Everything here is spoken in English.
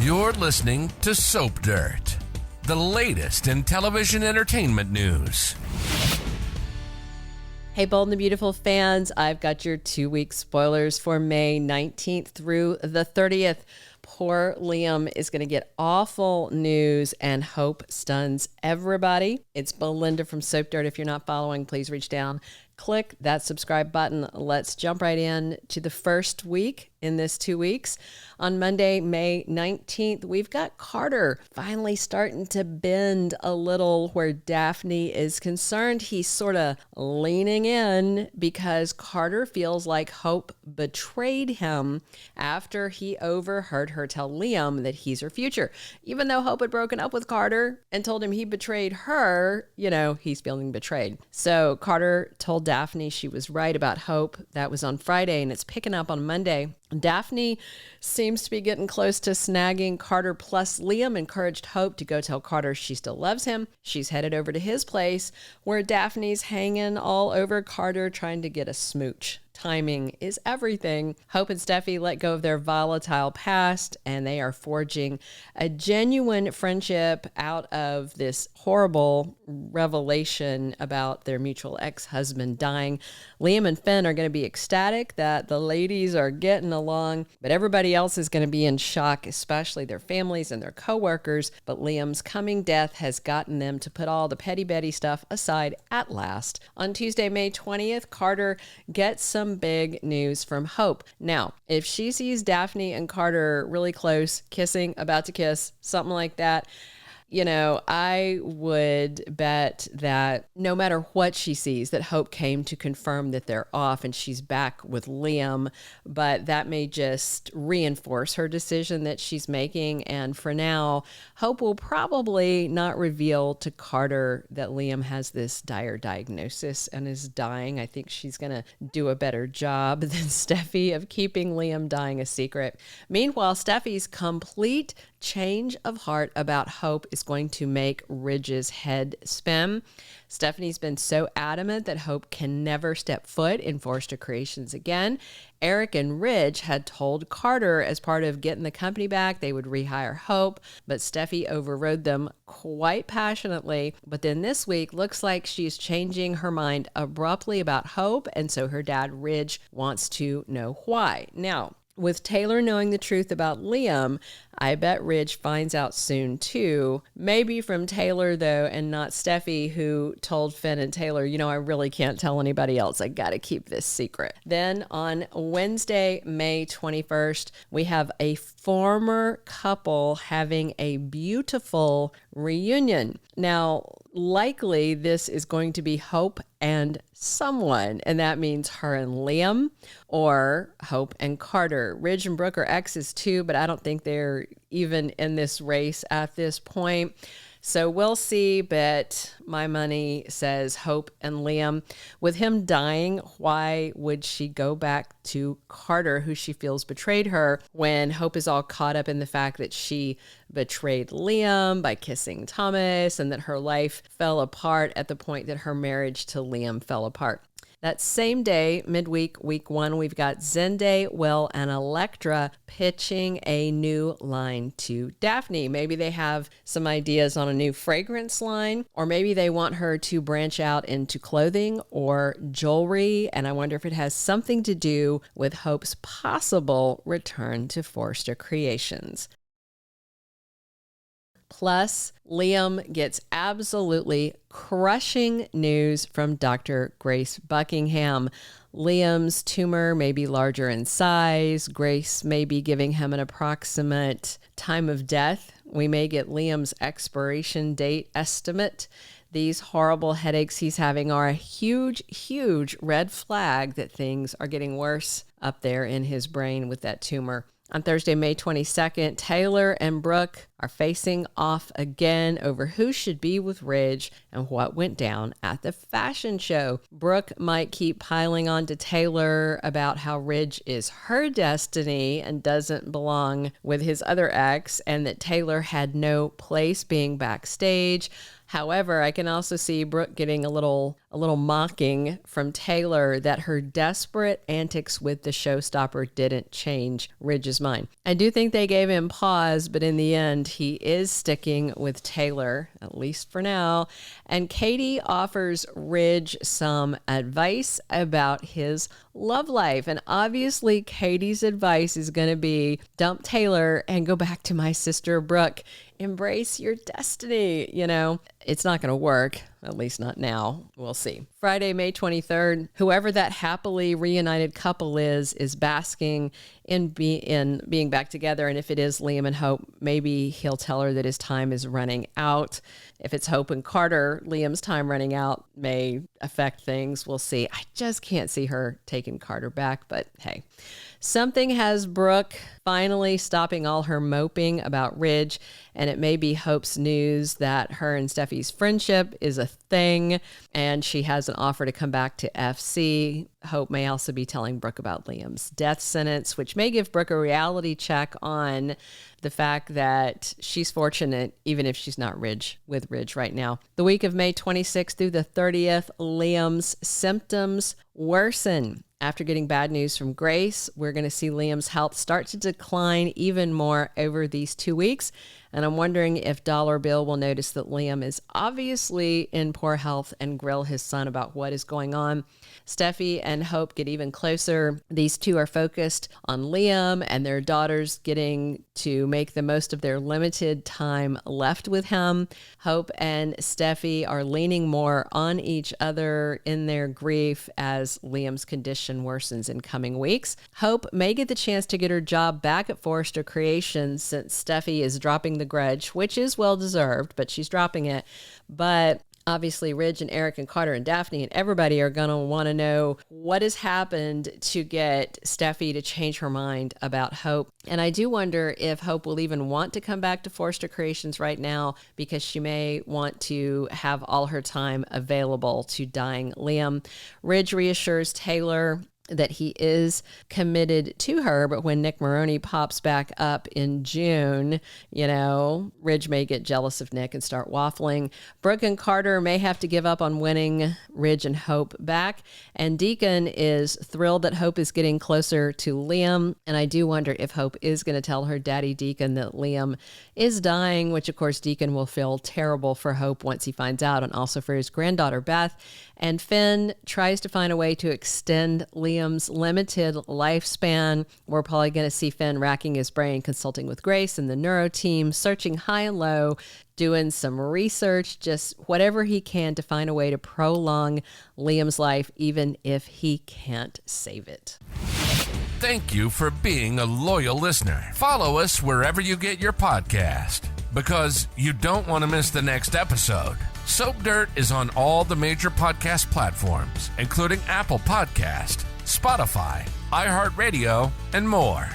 You're listening to Soap Dirt, the latest in television entertainment news. Hey, Bold and the Beautiful fans, I've got your 2-week spoilers for May 19th through the 30th. Poor Liam is going to get awful news, and Hope stuns everybody. It's Belinda from Soap Dirt. If you're not following, please reach down, click that subscribe button. Let's jump right in to the first week in this 2 weeks. On Monday, May 19th, we've got Carter finally starting to bend a little where Daphne is concerned. He's sort of leaning in because Carter feels like Hope betrayed him after he overheard her tell Liam that he's her future. Even though Hope had broken up with Carter and told him he betrayed her, he's feeling betrayed. So Carter told Daphne she was right about Hope. That was on Friday, and it's picking up on Monday. Daphne seems to be getting close to snagging Carter, plus Liam encouraged Hope to go tell Carter she still loves him. She's headed over to his place where Daphne's hanging all over Carter trying to get a smooch. Timing is everything. Hope and Steffy let go of their volatile past, and they are forging a genuine friendship out of this horrible revelation about their mutual ex-husband dying. Liam and Finn are going to be ecstatic that the ladies are getting along, but everybody else is going to be in shock, especially their families and their co-workers. But Liam's coming death has gotten them to put all the petty Betty stuff aside at last. On Tuesday, May 20th, Carter gets some big news from Hope. Now, if she sees Daphne and Carter really close, kissing, about to kiss, something like that, I would bet that no matter what she sees, that Hope came to confirm that they're off and she's back with Liam, but that may just reinforce her decision that she's making. And for now, Hope will probably not reveal to Carter that Liam has this dire diagnosis and is dying. I think she's going to do a better job than Steffy of keeping Liam dying a secret. Meanwhile, Steffy's complete change of heart about Hope is going to make Ridge's head spin. Stephanie's been so adamant that Hope can never step foot in Forrester Creations again. Eric and Ridge had told Carter as part of getting the company back they would rehire Hope, but Steffy overrode them quite passionately. But then this week looks like she's changing her mind abruptly about Hope, and so her dad Ridge wants to know why. Now, with Taylor knowing the truth about Liam, I bet Ridge finds out soon too. Maybe from Taylor though, and not Steffy, who told Finn and Taylor, I really can't tell anybody else. I gotta keep this secret. Then on Wednesday, May 21st, we have a former couple having a beautiful reunion. Now, likely this is going to be Hope and someone, and that means her and Liam or Hope and Carter. Ridge and Brooke are exes too, but I don't think they're even in this race at this point. So we'll see, but my money says Hope and Liam. With him dying, why would she go back to Carter, who she feels betrayed her, when Hope is all caught up in the fact that she betrayed Liam by kissing Thomas and that her life fell apart at the point that her marriage to Liam fell apart? That same day, midweek, week 1, we've got Zende, Will, and Elektra pitching a new line to Daphne. Maybe they have some ideas on a new fragrance line, or maybe they want her to branch out into clothing or jewelry. And I wonder if it has something to do with Hope's possible return to Forrester Creations. Plus, Liam gets absolutely crushing news from Dr. Grace Buckingham. Liam's tumor may be larger in size. Grace may be giving him an approximate time of death. We may get Liam's expiration date estimate. These horrible headaches he's having are a huge, huge red flag that things are getting worse up there in his brain with that tumor. On Thursday, May 22nd, Taylor and Brooke are facing off again over who should be with Ridge and what went down at the fashion show. Brooke might keep piling on to Taylor about how Ridge is her destiny and doesn't belong with his other ex, and that Taylor had no place being backstage. However, I can also see Brooke getting a little mocking from Taylor that her desperate antics with the showstopper didn't change Ridge's mind. I do think they gave him pause, but in the end, he is sticking with Taylor, at least for now. And Katie offers Ridge some advice about his love life. And obviously, Katie's advice is going to be dump Taylor and go back to my sister Brooke. Embrace your destiny. You know, it's not going to work, at least not now. We'll see. Friday, May 23rd, whoever that happily reunited couple is basking in being back together. And if it is Liam and Hope, maybe he'll tell her that his time is running out. If it's Hope and Carter, Liam's time running out may affect things. We'll see. I just can't see her taking Carter back, but hey. Something has Brooke finally stopping all her moping about Ridge, and it may be Hope's news that her and Steffy's friendship is a thing, and she has an offer to come back to FC. Hope may also be telling Brooke about Liam's death sentence, which may give Brooke a reality check on the fact that she's fortunate, even if she's not with Ridge right now. The week of May 26th through the 30th, Liam's symptoms worsen. After getting bad news from Grace, we're going to see Liam's health start to decline even more over these 2 weeks. And I'm wondering if Dollar Bill will notice that Liam is obviously in poor health and grill his son about what is going on. Steffy and Hope get even closer. These two are focused on Liam and their daughters getting to make the most of their limited time left with him. Hope and Steffy are leaning more on each other in their grief as Liam's condition worsens in coming weeks. Hope may get the chance to get her job back at Forrester Creations since Steffy is dropping the grudge, which is well deserved, but she's dropping it. But obviously, Ridge and Eric and Carter and Daphne and everybody are going to want to know what has happened to get Steffy to change her mind about Hope. And I do wonder if Hope will even want to come back to Forrester Creations right now, because she may want to have all her time available to dying Liam. Ridge reassures Taylor that he is committed to her, but when Nick Maroney pops back up in June, Ridge may get jealous of Nick and start waffling. Brooke and Carter may have to give up on winning Ridge and Hope back, and Deacon is thrilled that Hope is getting closer to Liam, and I do wonder if Hope is going to tell her daddy Deacon that Liam is dying, which of course Deacon will feel terrible for Hope once he finds out, and also for his granddaughter Beth. And Finn tries to find a way to extend Liam's limited lifespan. We're probably going to see Finn racking his brain, consulting with Grace and the neuro team, searching high and low, doing some research, just whatever he can to find a way to prolong Liam's life, even if he can't save it. Thank you for being a loyal listener. Follow us wherever you get your podcast, because you don't want to miss the next episode. Soap Dirt is on all the major podcast platforms, including Apple Podcast, Spotify, iHeartRadio, and more.